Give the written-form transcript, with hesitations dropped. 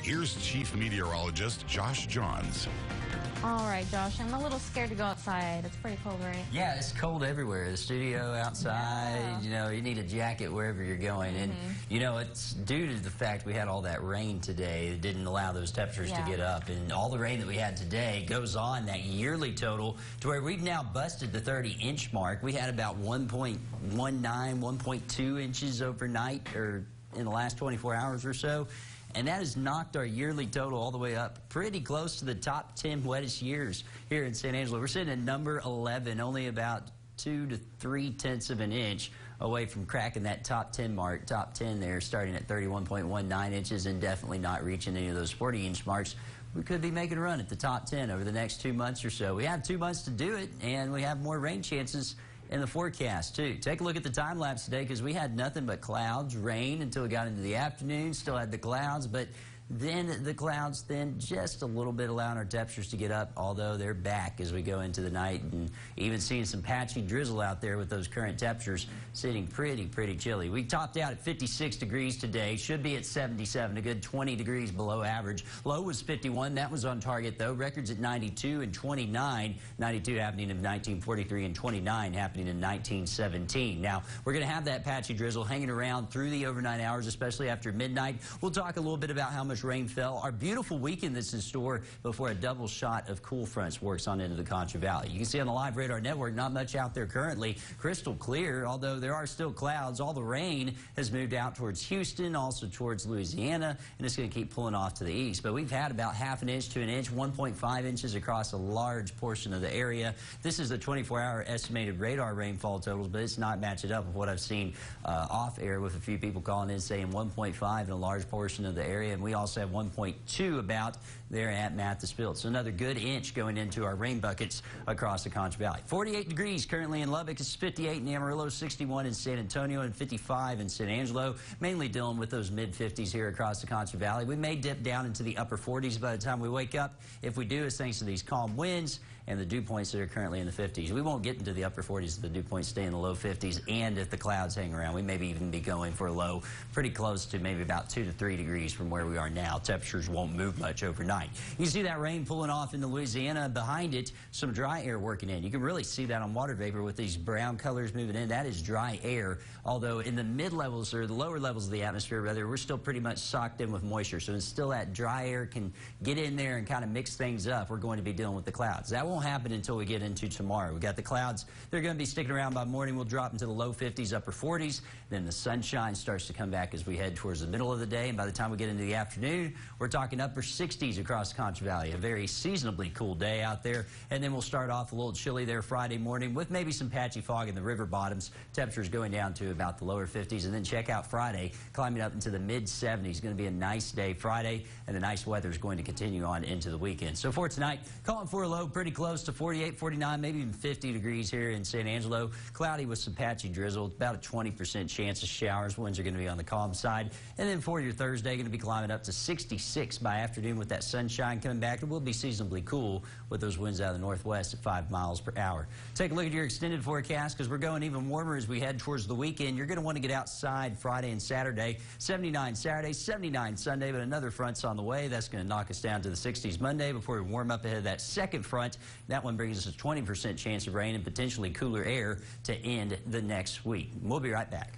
Here's Chief Meteorologist Josh Johns. All right, Josh, I'm a little scared to go outside. It's pretty cold, right? Yeah, it's cold everywhere. The studio, outside, Yeah. you know, you need a jacket wherever you're going. And, you know, it's due to the fact we had all that rain today that didn't allow those temperatures to get up. And all the rain that we had today goes on that yearly total to where we've now busted the 30-inch mark. We had about 1.19, 1.2 inches overnight or in the last 24 hours or so. And that has knocked our yearly total all the way up pretty close to the top 10 wettest years here in San Angelo. We're sitting at number 11, only about 2 to 3/10 of an inch away from cracking that top 10 mark. Top 10 there starting at 31.19 inches and definitely not reaching any of those 40-inch marks. We could be making a run at the top 10 over the next 2 months or so. We have 2 months to do it, and we have more rain chances in the forecast, too. Take a look at the time lapse today because we had nothing but clouds, rain until we got into the afternoon. Still had the clouds, but then the clouds just a little bit allowing our temperatures to get up, although they're back as we go into the night, and even seeing some patchy drizzle out there with those current temperatures sitting pretty chilly. We topped out at 56 degrees today. Should be at 77, a good 20 degrees below average. Low was 51. That was on target, though. Records at 92 and 29. 92 happening in 1943 and 29 happening in 1917. Now, we're going to have that patchy drizzle hanging around through the overnight hours, especially after midnight. We'll talk a little bit about how much rain fell. Our beautiful weekend that's in store before a double shot of cool fronts works on into the Concho Valley. You can see on the Live Radar Network, not much out there currently. Crystal clear, although there are still clouds. All the rain has moved out towards Houston, also towards Louisiana, and it's going to keep pulling off to the east. But we've had about half an inch to an inch, 1.5 inches across a large portion of the area. This is the 24-hour estimated radar rainfall totals, but it's not matching up with what I've seen off air with a few people calling in saying 1.5 in a large portion of the area, and we also have 1.2 about there at Mathis-Field. So another good inch going into our rain buckets across the Concho Valley. 48 degrees currently in Lubbock. It's 58 in Amarillo, 61 in San Antonio, and 55 in San Angelo. Mainly dealing with those mid-50s here across the Concho Valley. We may dip down into the upper 40s by the time we wake up. If we do, it's thanks to these calm winds and the dew points that are currently in the 50s. We won't get into the upper 40s if the dew points stay in the low 50s, and if the clouds hang around, we maybe even be going for a low pretty close to maybe about 2 to 3 degrees from where we are now. Temperatures won't move much overnight. You see that rain pulling off into Louisiana. Behind it, some dry air working in. You can really see that on water vapor with these brown colors moving in. That is dry air, although in the mid-levels or the lower levels of the atmosphere, rather, we're still pretty much socked in with moisture. So it's still that dry air can get in there and kind of mix things up. We're going to be dealing with the clouds. That won't happen until we get into tomorrow. We got the clouds. They're going to be sticking around by morning. We'll drop into the low 50s, upper 40s. Then the sunshine starts to come back as we head towards the middle of the day. And by the time we get into the afternoon, we're talking upper 60s across the Concho Valley. A very seasonably cool day out there. And then we'll start off a little chilly there Friday morning with maybe some patchy fog in the river bottoms. Temperatures going down to about the lower 50s. And then check out Friday, climbing up into the mid-70s. Going to be a nice day Friday, and the nice weather is going to continue on into the weekend. So for tonight, calling for a low pretty close to 48, 49, maybe even 50 degrees here in San Angelo. Cloudy with some patchy drizzle. About a 20% chance of showers. Winds are going to be on the calm side. And then for your Thursday, going to be climbing up to 66 by afternoon with that sunshine coming back. It will be seasonably cool with those winds out of the northwest at 5 miles per hour. Take a look at your extended forecast because we're going even warmer as we head towards the weekend. You're going to want to get outside Friday and Saturday. 79 Saturday, 79 Sunday, but another front's on the way. That's going to knock us down to the 60s Monday before we warm up ahead of that second front. That one brings us a 20% chance of rain and potentially cooler air to end the next week. We'll be right back.